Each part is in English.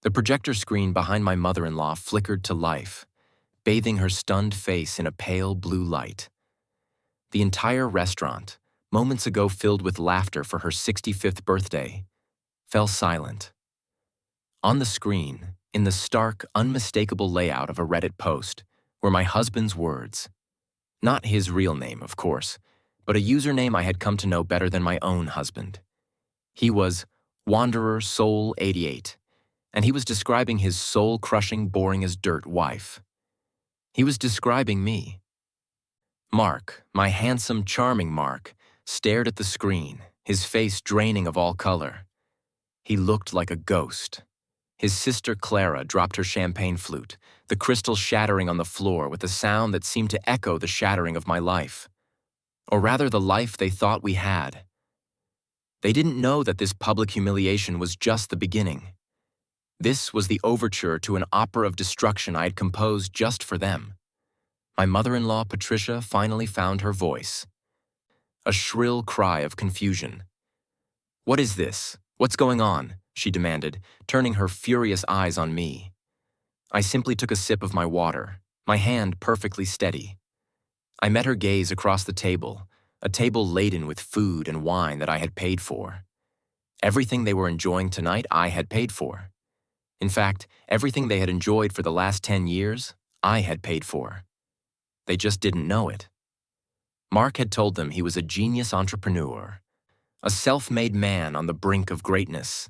The projector screen behind my mother-in-law flickered to life, bathing her stunned face in a pale blue light. The entire restaurant, moments ago filled with laughter for her 65th birthday, fell silent. On the screen, in the stark, unmistakable layout of a Reddit post, were my husband's words. Not his real name, of course, but a username I had come to know better than my own husband. He was Wanderer Soul 88, and he was describing his soul-crushing, boring-as-dirt wife. He was describing me. Mark, my handsome, charming Mark, stared at the screen, his face draining of all color. He looked like a ghost. His sister Clara dropped her champagne flute, the crystal shattering on the floor with a sound that seemed to echo the shattering of my life. Or rather, the life they thought we had. They didn't know that this public humiliation was just the beginning. This was the overture to an opera of destruction I had composed just for them. My mother-in-law, Patricia, finally found her voice. A shrill cry of confusion. "What is this? What's going on?" she demanded, turning her furious eyes on me. I simply took a sip of my water, my hand perfectly steady. I met her gaze across the table, a table laden with food and wine that I had paid for. Everything they were enjoying tonight, I had paid for. In fact, everything they had enjoyed for the last 10 years, I had paid for. They just didn't know it. Mark had told them he was a genius entrepreneur, a self-made man on the brink of greatness.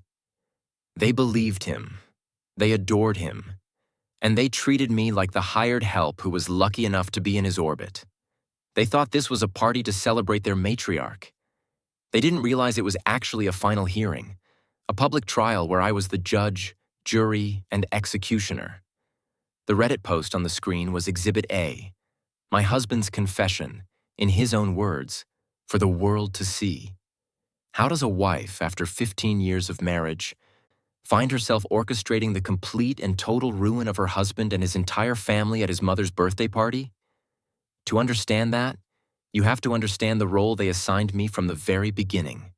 They believed him, they adored him, and they treated me like the hired help who was lucky enough to be in his orbit. They thought this was a party to celebrate their matriarch. They didn't realize it was actually a final hearing, a public trial where I was the judge, jury, and executioner. The Reddit post on the screen was Exhibit A, my husband's confession, in his own words, for the world to see. How does a wife, after 15 years of marriage, find herself orchestrating the complete and total ruin of her husband and his entire family at his mother's birthday party? To understand that, you have to understand the role they assigned me from the very beginning.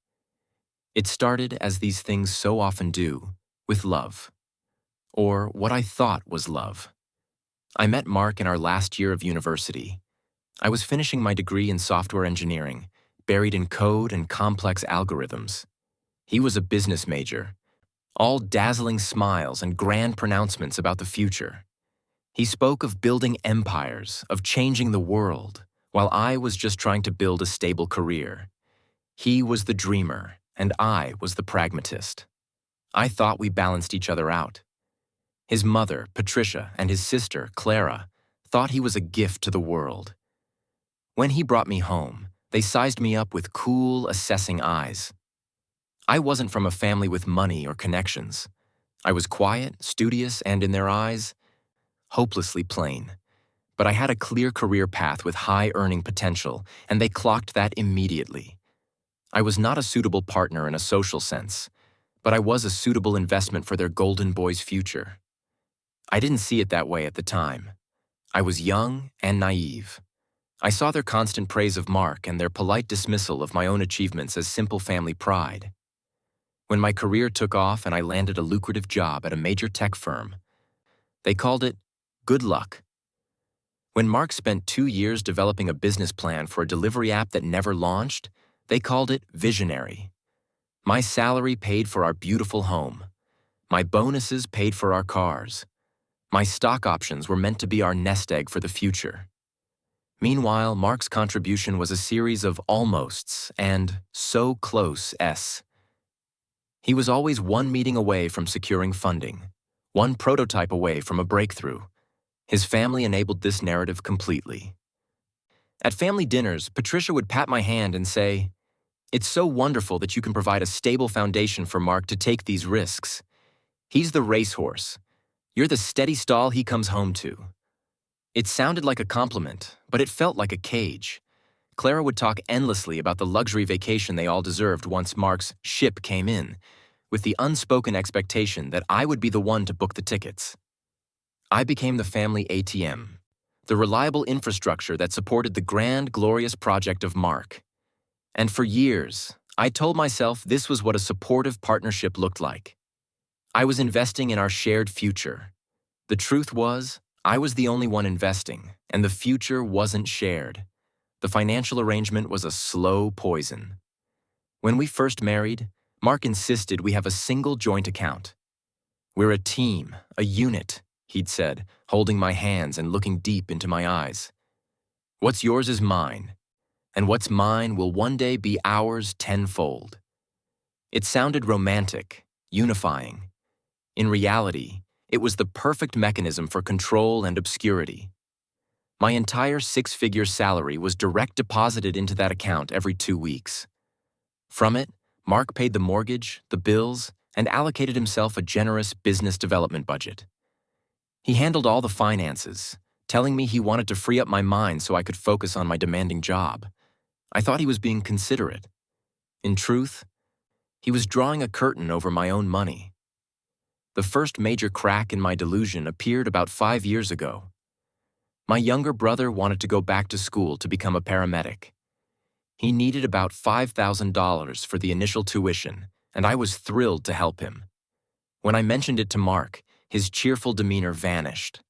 It started, as these things so often do, with love. Or what I thought was love. I met Mark in our last year of university. I was finishing my degree in software engineering, buried in code and complex algorithms. He was a business major, all dazzling smiles and grand pronouncements about the future. He spoke of building empires, of changing the world, while I was just trying to build a stable career. He was the dreamer, and I was the pragmatist. I thought we balanced each other out. His mother, Patricia, and his sister, Clara, thought he was a gift to the world. When he brought me home, they sized me up with cool, assessing eyes. I wasn't from a family with money or connections. I was quiet, studious, and in their eyes, hopelessly plain. But I had a clear career path with high earning potential, and they clocked that immediately. I was not a suitable partner in a social sense, but I was a suitable investment for their golden boy's future. I didn't see it that way at the time. I was young and naive. I saw their constant praise of Mark and their polite dismissal of my own achievements as simple family pride. When my career took off and I landed a lucrative job at a major tech firm, they called it good luck. When Mark spent 2 years developing a business plan for a delivery app that never launched, they called it visionary. My salary paid for our beautiful home. My bonuses paid for our cars. My stock options were meant to be our nest egg for the future. Meanwhile, Mark's contribution was a series of almosts and so close-s. He was always one meeting away from securing funding, one prototype away from a breakthrough. His family enabled this narrative completely. At family dinners, Patricia would pat my hand and say, "It's so wonderful that you can provide a stable foundation for Mark to take these risks. He's the racehorse. You're the steady stall he comes home to." It sounded like a compliment, but it felt like a cage. Clara would talk endlessly about the luxury vacation they all deserved once Mark's ship came in, with the unspoken expectation that I would be the one to book the tickets. I became the family ATM, the reliable infrastructure that supported the grand, glorious project of Mark. And for years, I told myself this was what a supportive partnership looked like. I was investing in our shared future. The truth was, I was the only one investing, and the future wasn't shared. The financial arrangement was a slow poison. When we first married, Mark insisted we have a single joint account. "We're a team, a unit," he'd said, holding my hands and looking deep into my eyes. "What's yours is mine, and what's mine will one day be ours tenfold." It sounded romantic, unifying. In reality, it was the perfect mechanism for control and obscurity. My entire six-figure salary was direct deposited into that account every 2 weeks. From it, Mark paid the mortgage, the bills, and allocated himself a generous business development budget. He handled all the finances, telling me he wanted to free up my mind so I could focus on my demanding job. I thought he was being considerate. In truth, he was drawing a curtain over my own money. The first major crack in my delusion appeared about 5 years ago. My younger brother wanted to go back to school to become a paramedic. He needed about $5,000 for the initial tuition, and I was thrilled to help him. When I mentioned it to Mark, his cheerful demeanor vanished.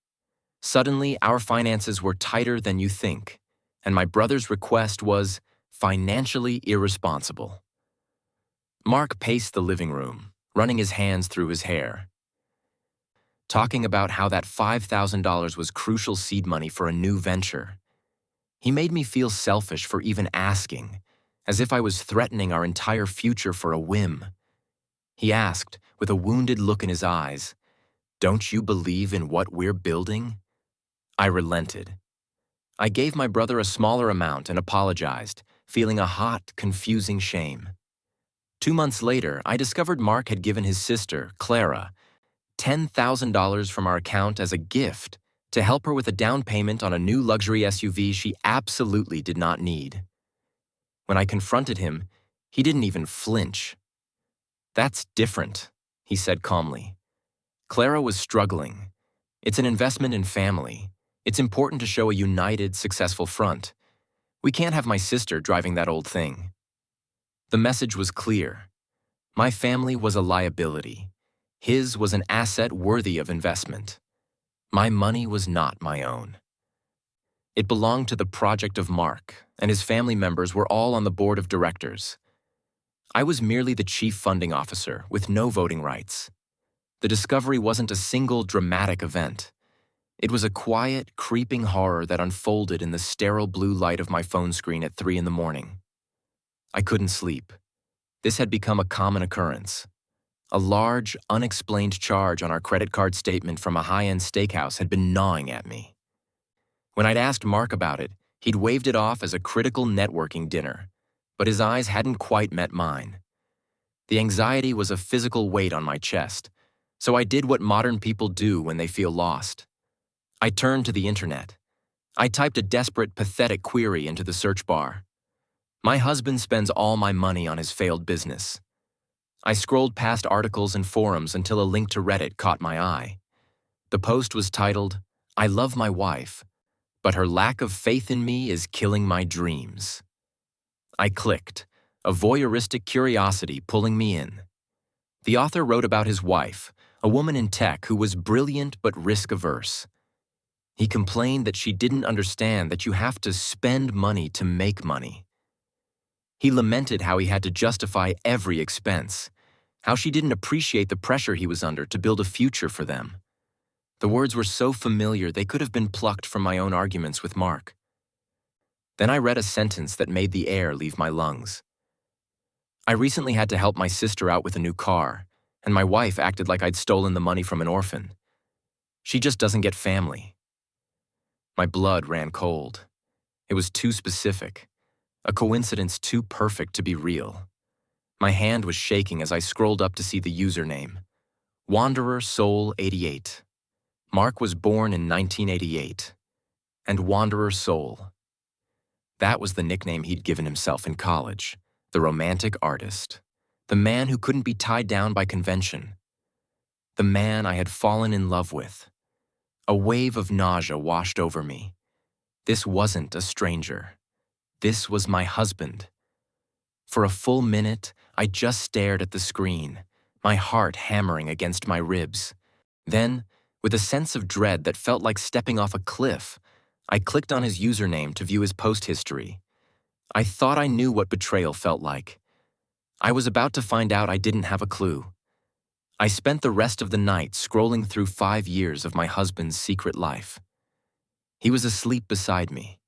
Suddenly, our finances were tighter than you think, and my brother's request was financially irresponsible. Mark paced the living room, running his hands through his hair, talking about how that $5,000 was crucial seed money for a new venture. He made me feel selfish for even asking, as if I was threatening our entire future for a whim. He asked, with a wounded look in his eyes, "Don't you believe in what we're building?" I relented. I gave my brother a smaller amount and apologized, feeling a hot, confusing shame. 2 months later, I discovered Mark had given his sister, Clara, $10,000 from our account as a gift to help her with a down payment on a new luxury SUV she absolutely did not need. When I confronted him, he didn't even flinch. "That's different," he said calmly. "Clara was struggling. It's an investment in family. It's important to show a united, successful front. We can't have my sister driving that old thing." The message was clear. My family was a liability. His was an asset worthy of investment. My money was not my own. It belonged to the project of Mark, and his family members were all on the board of directors. I was merely the chief funding officer with no voting rights. The discovery wasn't a single dramatic event. It was a quiet, creeping horror that unfolded in the sterile blue light of my phone screen at 3 a.m. I couldn't sleep. This had become a common occurrence. A large, unexplained charge on our credit card statement from a high-end steakhouse had been gnawing at me. When I'd asked Mark about it, he'd waved it off as a critical networking dinner, but his eyes hadn't quite met mine. The anxiety was a physical weight on my chest, so I did what modern people do when they feel lost. I turned to the internet. I typed a desperate, pathetic query into the search bar. "My husband spends all my money on his failed business." I scrolled past articles and forums until a link to Reddit caught my eye. The post was titled, "I love my wife, but her lack of faith in me is killing my dreams." I clicked, a voyeuristic curiosity pulling me in. The author wrote about his wife, a woman in tech who was brilliant but risk-averse. He complained that she didn't understand that you have to spend money to make money. He lamented how he had to justify every expense, how she didn't appreciate the pressure he was under to build a future for them. The words were so familiar they could have been plucked from my own arguments with Mark. Then I read a sentence that made the air leave my lungs. "I recently had to help my sister out with a new car, and my wife acted like I'd stolen the money from an orphan. She just doesn't get family." My blood ran cold. It was too specific, a coincidence too perfect to be real. My hand was shaking as I scrolled up to see the username. Wanderer Soul 88. Mark was born in 1988. And Wanderer Soul. That was the nickname he'd given himself in college, the romantic artist, the man who couldn't be tied down by convention, the man I had fallen in love with. A wave of nausea washed over me. This wasn't a stranger. This was my husband. For a full minute, I just stared at the screen, my heart hammering against my ribs. Then, with a sense of dread that felt like stepping off a cliff, I clicked on his username to view his post history. I thought I knew what betrayal felt like. I was about to find out I didn't have a clue. I spent the rest of the night scrolling through 5 years of my husband's secret life. He was asleep beside me,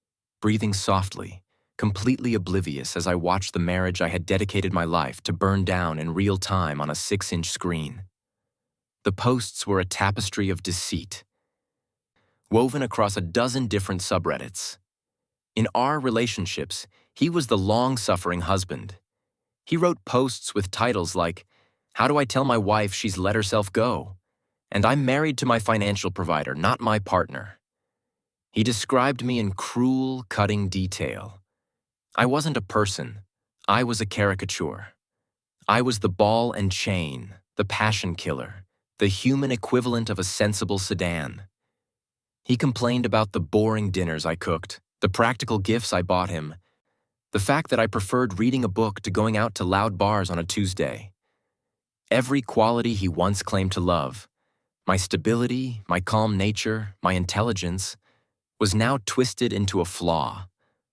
breathing softly, completely oblivious as I watched the marriage I had dedicated my life to burn down in real time on a 6-inch screen. The posts were a tapestry of deceit, woven across a dozen different subreddits. In our relationships, he was the long-suffering husband. He wrote posts with titles like, "How do I tell my wife she's let herself go?" and "I'm married to my financial provider, not my partner." He described me in cruel, cutting detail. I wasn't a person. I was a caricature. I was the ball and chain, the passion killer, the human equivalent of a sensible sedan. He complained about the boring dinners I cooked, the practical gifts I bought him, the fact that I preferred reading a book to going out to loud bars on a Tuesday. Every quality he once claimed to love, my stability, my calm nature, my intelligence, was now twisted into a flaw,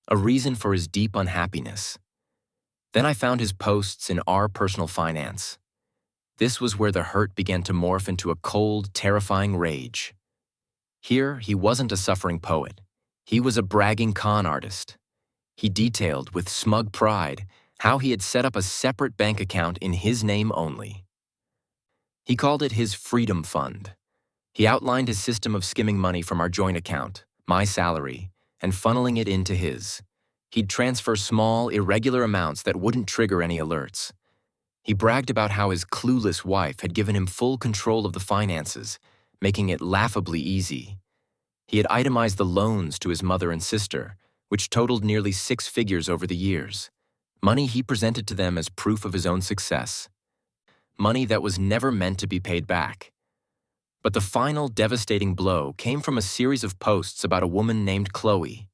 a reason for his deep unhappiness. Then I found his posts in Our Personal Finance. This was where the hurt began to morph into a cold, terrifying rage. Here, he wasn't a suffering poet. He was a bragging con artist. He detailed, with smug pride, how he had set up a separate bank account in his name only. He called it his Freedom Fund. He outlined his system of skimming money from our joint account, my salary, and funneling it into his. He'd transfer small, irregular amounts that wouldn't trigger any alerts. He bragged about how his clueless wife had given him full control of the finances, making it laughably easy. He had itemized the loans to his mother and sister, which totaled nearly 6 figures over the years. Money he presented to them as proof of his own success. Money that was never meant to be paid back. But the final devastating blow came from a series of posts about a woman named Chloe.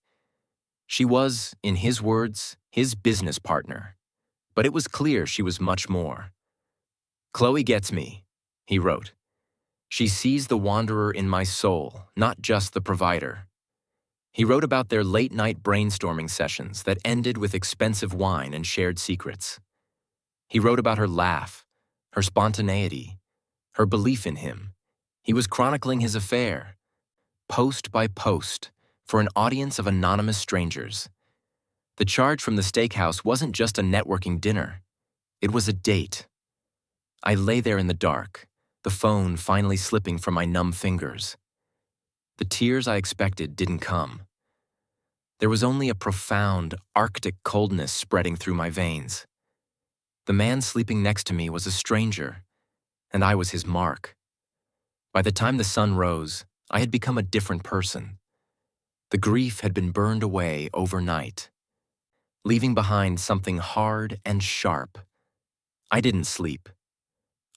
She was, in his words, his business partner. But it was clear she was much more. "Chloe gets me," he wrote. "She sees the wanderer in my soul, not just the provider." He wrote about their late-night brainstorming sessions that ended with expensive wine and shared secrets. He wrote about her laugh, her spontaneity, her belief in him. He was chronicling his affair, post by post, for an audience of anonymous strangers. The charge from the steakhouse wasn't just a networking dinner. It was a date. I lay there in the dark, the phone finally slipping from my numb fingers. The tears I expected didn't come. There was only a profound, arctic coldness spreading through my veins. The man sleeping next to me was a stranger, and I was his mark. By the time the sun rose, I had become a different person. The grief had been burned away overnight, leaving behind something hard and sharp. I didn't sleep.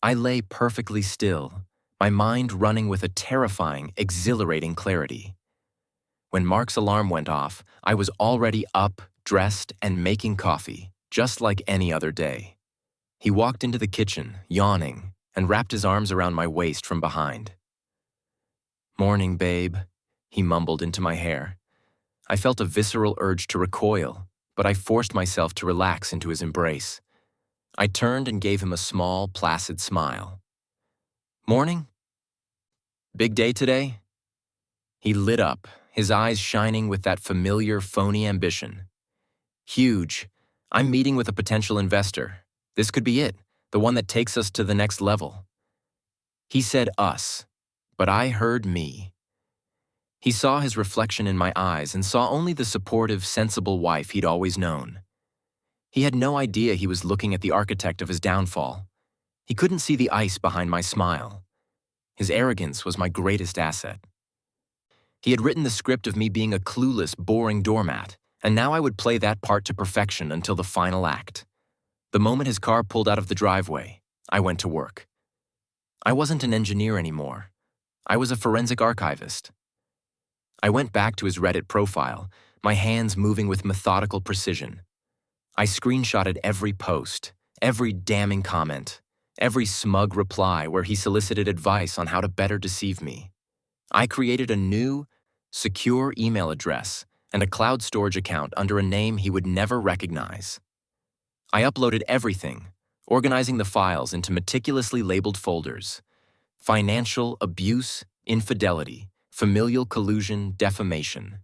I lay perfectly still, my mind running with a terrifying, exhilarating clarity. When Mark's alarm went off, I was already up, dressed, and making coffee, just like any other day. He walked into the kitchen, yawning, and wrapped his arms around my waist from behind. "Morning, babe," he mumbled into my hair. I felt a visceral urge to recoil, but I forced myself to relax into his embrace. I turned and gave him a small, placid smile. "Morning? Big day today?" He lit up, his eyes shining with that familiar, phony ambition. "Huge. I'm meeting with a potential investor. This could be it, the one that takes us to the next level." He said us, but I heard me. He saw his reflection in my eyes and saw only the supportive, sensible wife he'd always known. He had no idea he was looking at the architect of his downfall. He couldn't see the ice behind my smile. His arrogance was my greatest asset. He had written the script of me being a clueless, boring doormat, and now I would play that part to perfection until the final act. The moment his car pulled out of the driveway, I went to work. I wasn't an engineer anymore. I was a forensic archivist. I went back to his Reddit profile, my hands moving with methodical precision. I screenshotted every post, every damning comment, every smug reply where he solicited advice on how to better deceive me. I created a new, secure email address and a cloud storage account under a name he would never recognize. I uploaded everything, organizing the files into meticulously labeled folders: financial, abuse, infidelity, familial collusion, defamation.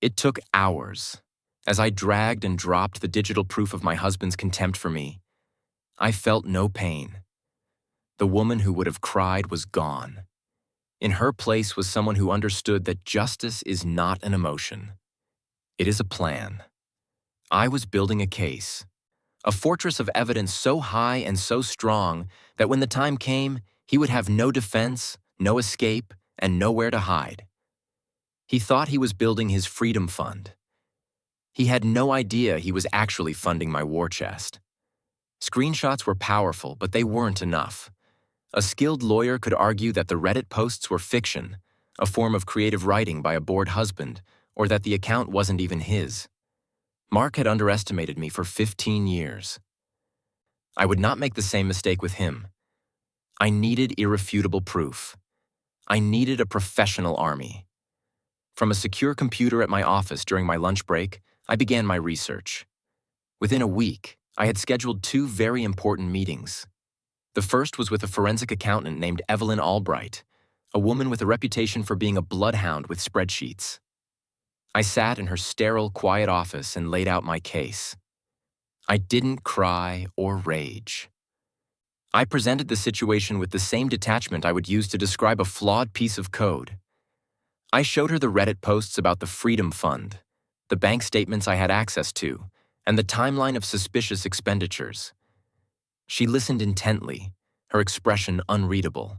It took hours. As I dragged and dropped the digital proof of my husband's contempt for me, I felt no pain. The woman who would have cried was gone. In her place was someone who understood that justice is not an emotion. It is a plan. I was building a case, a fortress of evidence so high and so strong that when the time came, he would have no defense, no escape, and nowhere to hide. He thought he was building his freedom fund. He had no idea he was actually funding my war chest. Screenshots were powerful, but they weren't enough. A skilled lawyer could argue that the Reddit posts were fiction, a form of creative writing by a bored husband, or that the account wasn't even his. Mark had underestimated me for 15 years. I would not make the same mistake with him. I needed irrefutable proof. I needed a professional army. From a secure computer at my office during my lunch break, I began my research. Within a week, I had scheduled 2 very important meetings. The first was with a forensic accountant named Evelyn Albright, a woman with a reputation for being a bloodhound with spreadsheets. I sat in her sterile, quiet office and laid out my case. I didn't cry or rage. I presented the situation with the same detachment I would use to describe a flawed piece of code. I showed her the Reddit posts about the Freedom Fund, the bank statements I had access to, and the timeline of suspicious expenditures. She listened intently, her expression unreadable.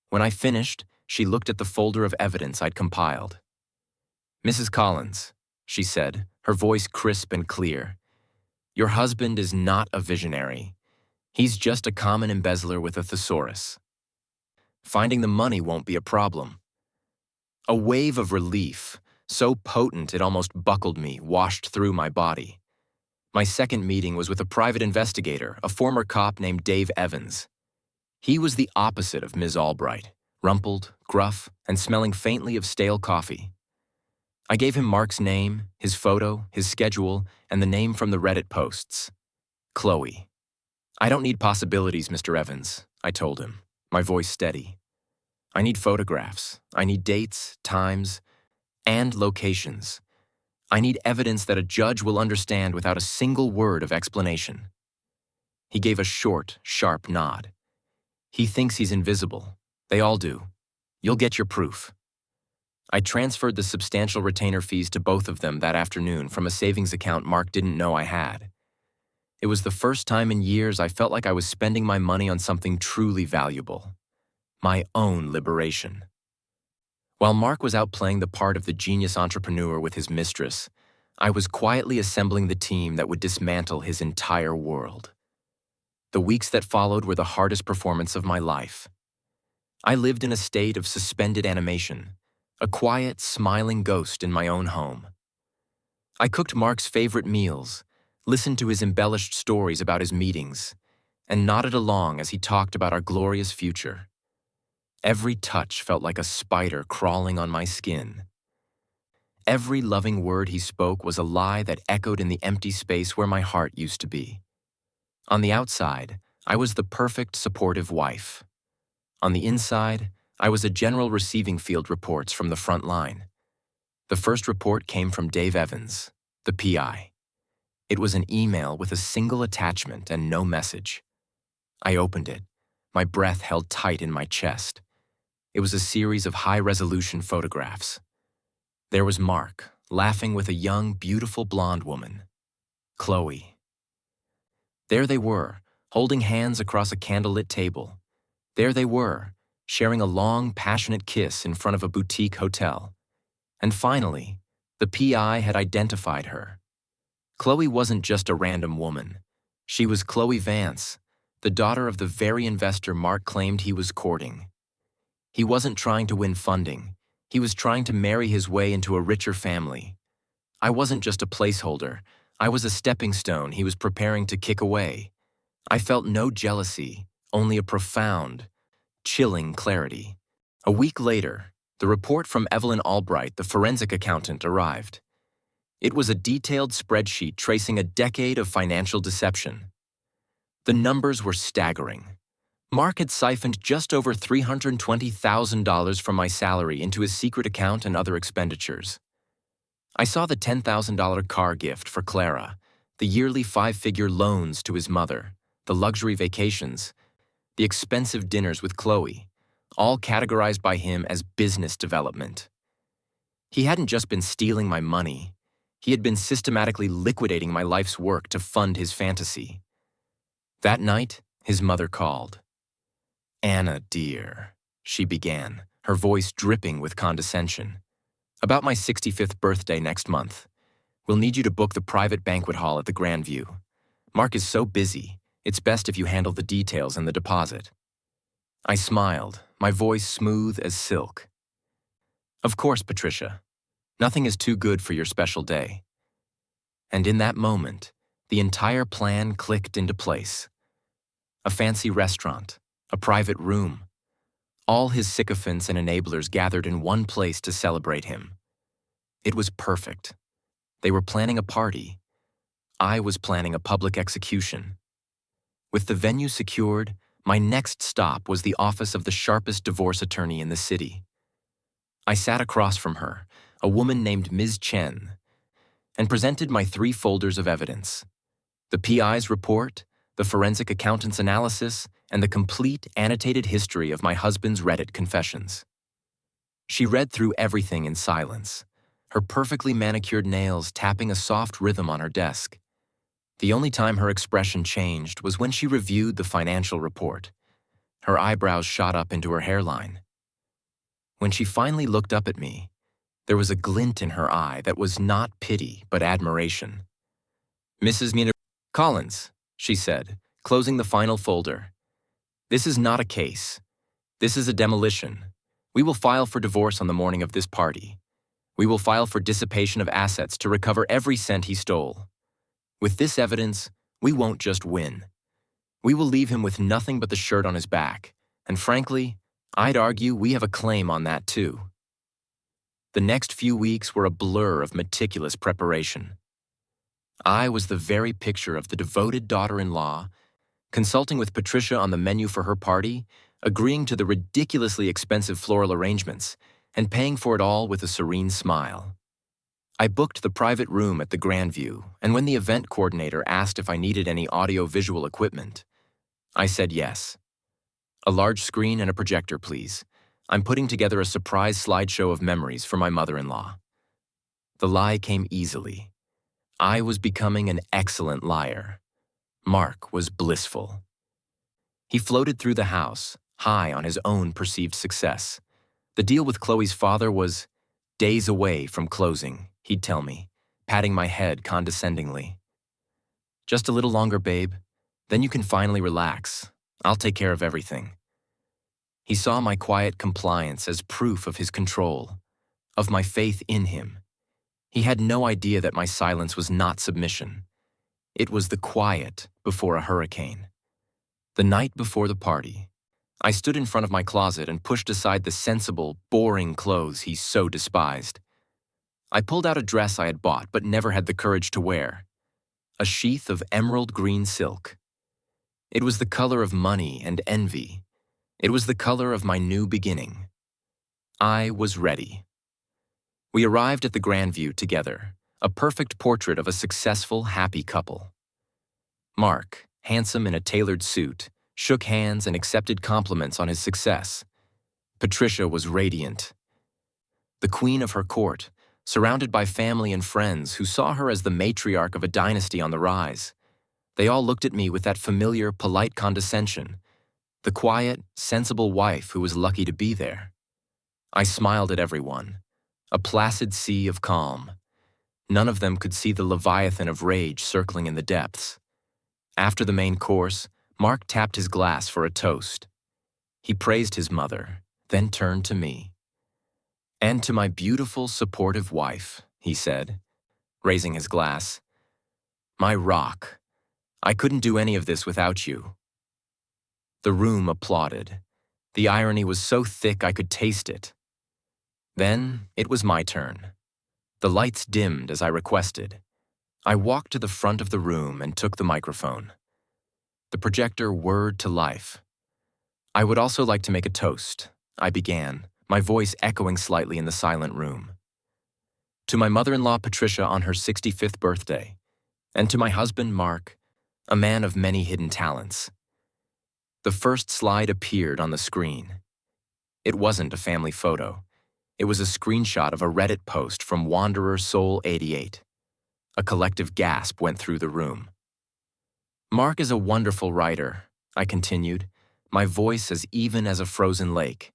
When I finished, she looked at the folder of evidence I'd compiled. "Mrs. Collins," she said, her voice crisp and clear, "your husband is not a visionary. He's just a common embezzler with a thesaurus. Finding the money won't be a problem." A wave of relief, so potent it almost buckled me, washed through my body. My second meeting was with a private investigator, a former cop named Dave Evans. He was the opposite of Ms. Albright, rumpled, gruff, and smelling faintly of stale coffee. I gave him Mark's name, his photo, his schedule, and the name from the Reddit posts: Chloe. "I don't need possibilities, Mr. Evans," I told him, my voice steady. "I need photographs. I need dates, times, and locations. I need evidence that a judge will understand without a single word of explanation." He gave a short, sharp nod. "He thinks he's invisible. They all do. You'll get your proof." I transferred the substantial retainer fees to both of them that afternoon from a savings account Mark didn't know I had. It was the first time in years I felt like I was spending my money on something truly valuable: my own liberation. While Mark was out playing the part of the genius entrepreneur with his mistress, I was quietly assembling the team that would dismantle his entire world. The weeks that followed were the hardest performance of my life. I lived in a state of suspended animation, a quiet, smiling ghost in my own home. I cooked Mark's favorite meals, listened to his embellished stories about his meetings, and nodded along as he talked about our glorious future. Every touch felt like a spider crawling on my skin. Every loving word he spoke was a lie that echoed in the empty space where my heart used to be. On the outside, I was the perfect supportive wife. On the inside, I was a general receiving field reports from the front line. The first report came from Dave Evans, the PI. It was an email with a single attachment and no message. I opened it, my breath held tight in my chest. It was a series of high-resolution photographs. There was Mark, laughing with a young, beautiful blonde woman, Chloe. There they were, holding hands across a candlelit table. There they were, sharing a long, passionate kiss in front of a boutique hotel. And finally, the PI had identified her. Chloe wasn't just a random woman. She was Chloe Vance, the daughter of the very investor Mark claimed he was courting. He wasn't trying to win funding. He was trying to marry his way into a richer family. I wasn't just a placeholder. I was a stepping stone he was preparing to kick away. I felt no jealousy, only a profound, chilling clarity. A week later, the report from Evelyn Albright, the forensic accountant, arrived. It was a detailed spreadsheet tracing a decade of financial deception. The numbers were staggering. Mark had siphoned just over $320,000 from my salary into his secret account and other expenditures. I saw the $10,000 car gift for Clara, the yearly 5-figure loans to his mother, the luxury vacations, the expensive dinners with Chloe, all categorized by him as business development. He hadn't just been stealing my money, he had been systematically liquidating my life's work to fund his fantasy. That night, his mother called. "Anna, dear," she began, her voice dripping with condescension. "About my 65th birthday next month. We'll need you to book the private banquet hall at the Grandview. Mark is so busy, it's best if you handle the details and the deposit." I smiled, my voice smooth as silk. "Of course, Patricia. Nothing is too good for your special day." And in that moment, the entire plan clicked into place. A fancy restaurant, a private room, all his sycophants and enablers gathered in one place to celebrate him. It was perfect. They were planning a party. I was planning a public execution. With the venue secured, my next stop was the office of the sharpest divorce attorney in the city. I sat across from her, a woman named Ms. Chen, and presented my 3 folders of evidence: the PI's report, the forensic accountant's analysis, and the complete annotated history of my husband's Reddit confessions. She read through everything in silence, her perfectly manicured nails tapping a soft rhythm on her desk. The only time her expression changed was when she reviewed the financial report. Her eyebrows shot up into her hairline. When she finally looked up at me, there was a glint in her eye that was not pity but admiration. "Mrs. Mina Collins," she said, closing the final folder. "This is not a case. This is a demolition. We will file for divorce on the morning of this party. We will file for dissipation of assets to recover every cent he stole. With this evidence, we won't just win. We will leave him with nothing but the shirt on his back, and frankly, I'd argue we have a claim on that too." The next few weeks were a blur of meticulous preparation. I was the very picture of the devoted daughter-in-law, consulting with Patricia on the menu for her party, agreeing to the ridiculously expensive floral arrangements, and paying for it all with a serene smile. I booked the private room at the Grandview, and when the event coordinator asked if I needed any audio-visual equipment, I said yes. "A large screen and a projector, please. I'm putting together a surprise slideshow of memories for my mother-in-law." The lie came easily. I was becoming an excellent liar. Mark was blissful. He floated through the house, high on his own perceived success. The deal with Chloe's father was days away from closing, he'd tell me, patting my head condescendingly. "Just a little longer, babe. Then you can finally relax. I'll take care of everything." He saw my quiet compliance as proof of his control, of my faith in him. He had no idea that my silence was not submission. It was the quiet before a hurricane. The night before the party, I stood in front of my closet and pushed aside the sensible, boring clothes he so despised. I pulled out a dress I had bought but never had the courage to wear, a sheath of emerald green silk. It was the color of money and envy. It was the color of my new beginning. I was ready. We arrived at the Grandview together, a perfect portrait of a successful, happy couple. Mark, handsome in a tailored suit, shook hands and accepted compliments on his success. Patricia was radiant. The queen of her court, surrounded by family and friends who saw her as the matriarch of a dynasty on the rise. They all looked at me with that familiar, polite condescension, the quiet, sensible wife who was lucky to be there. I smiled at everyone, a placid sea of calm. None of them could see the leviathan of rage circling in the depths. After the main course, Mark tapped his glass for a toast. He praised his mother, then turned to me. "And to my beautiful, supportive wife," he said, raising his glass. "My rock, I couldn't do any of this without you." The room applauded. The irony was so thick I could taste it. Then it was my turn. The lights dimmed as I requested. I walked to the front of the room and took the microphone. The projector whirred to life. "I would also like to make a toast," I began, my voice echoing slightly in the silent room. "To my mother-in-law Patricia on her 65th birthday, and to my husband Mark, a man of many hidden talents." The first slide appeared on the screen. It wasn't a family photo. It was a screenshot of a Reddit post from Wanderer Soul 88. A collective gasp went through the room. "Mark is a wonderful writer," I continued, my voice as even as a frozen lake.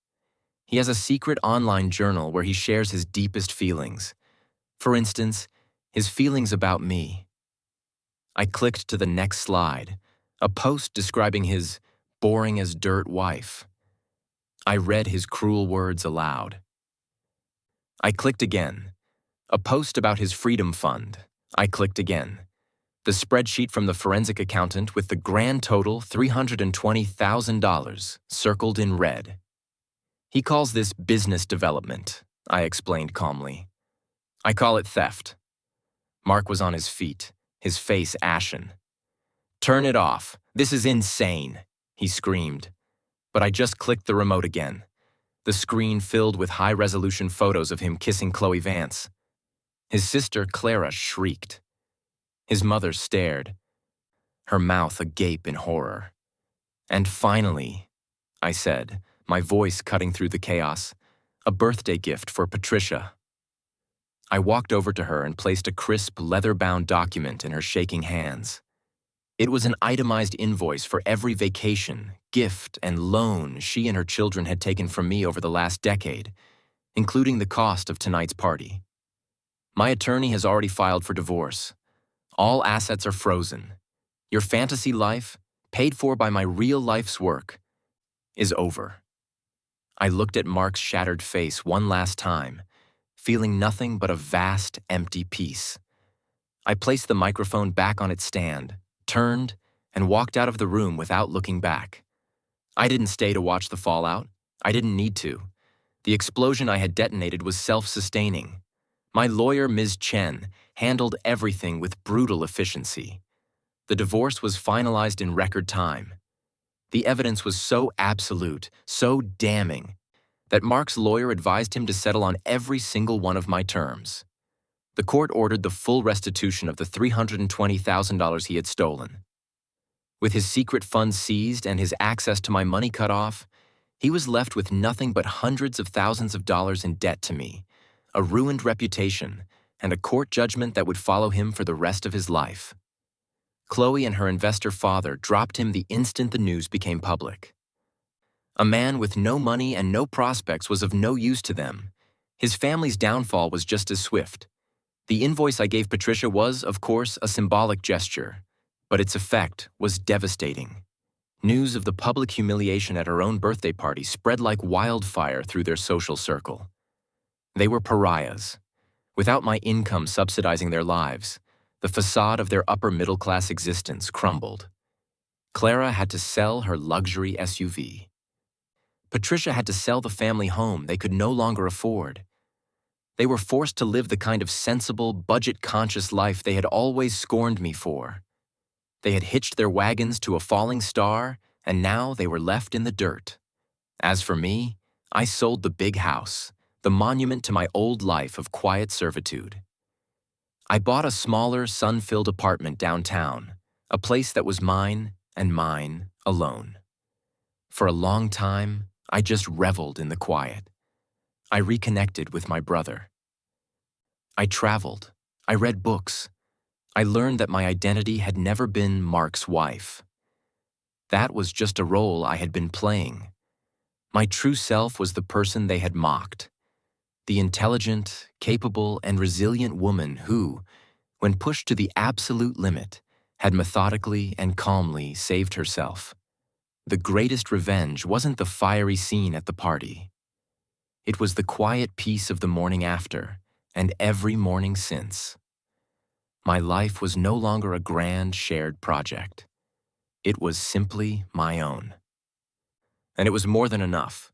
"He has a secret online journal where he shares his deepest feelings. For instance, his feelings about me." I clicked to the next slide, a post describing his boring as dirt wife. I read his cruel words aloud. I clicked again. A post about his freedom fund. I clicked again. The spreadsheet from the forensic accountant with the grand total $320,000 circled in red. "He calls this business development," I explained calmly. "I call it theft." Mark was on his feet, his face ashen. "Turn it off. This is insane," he screamed. But I just clicked the remote again. The screen filled with high-resolution photos of him kissing Chloe Vance. His sister Clara shrieked. His mother stared, her mouth agape in horror. "And finally," I said, my voice cutting through the chaos, "a birthday gift for Patricia." I walked over to her and placed a crisp, leather-bound document in her shaking hands. It was an itemized invoice for every vacation, gift, and loan she and her children had taken from me over the last decade, including the cost of tonight's party. "My attorney has already filed for divorce. All assets are frozen. Your fantasy life, paid for by my real life's work, is over." I looked at Mark's shattered face one last time, feeling nothing but a vast, empty peace. I placed the microphone back on its stand, turned, and walked out of the room without looking back. I didn't stay to watch the fallout. I didn't need to. The explosion I had detonated was self-sustaining. My lawyer, Ms. Chen, handled everything with brutal efficiency. The divorce was finalized in record time. The evidence was so absolute, so damning, that Mark's lawyer advised him to settle on every single one of my terms. The court ordered the full restitution of the $320,000 he had stolen. With his secret funds seized and his access to my money cut off, he was left with nothing but hundreds of thousands of dollars in debt to me, a ruined reputation, and a court judgment that would follow him for the rest of his life. Chloe and her investor father dropped him the instant the news became public. A man with no money and no prospects was of no use to them. His family's downfall was just as swift. The invoice I gave Patricia was, of course, a symbolic gesture, but its effect was devastating. News of the public humiliation at her own birthday party spread like wildfire through their social circle. They were pariahs. Without my income subsidizing their lives, the facade of their upper-middle-class existence crumbled. Clara had to sell her luxury SUV. Patricia had to sell the family home they could no longer afford. They were forced to live the kind of sensible, budget-conscious life they had always scorned me for. They had hitched their wagons to a falling star, and now they were left in the dirt. As for me, I sold the big house, the monument to my old life of quiet servitude. I bought a smaller, sun-filled apartment downtown, a place that was mine and mine alone. For a long time, I just reveled in the quiet. I reconnected with my brother. I traveled. I read books. I learned that my identity had never been Mark's wife. That was just a role I had been playing. My true self was the person they had mocked. The intelligent, capable, and resilient woman who, when pushed to the absolute limit, had methodically and calmly saved herself. The greatest revenge wasn't the fiery scene at the party. It was the quiet peace of the morning after, and every morning since. My life was no longer a grand shared project. It was simply my own. And it was more than enough.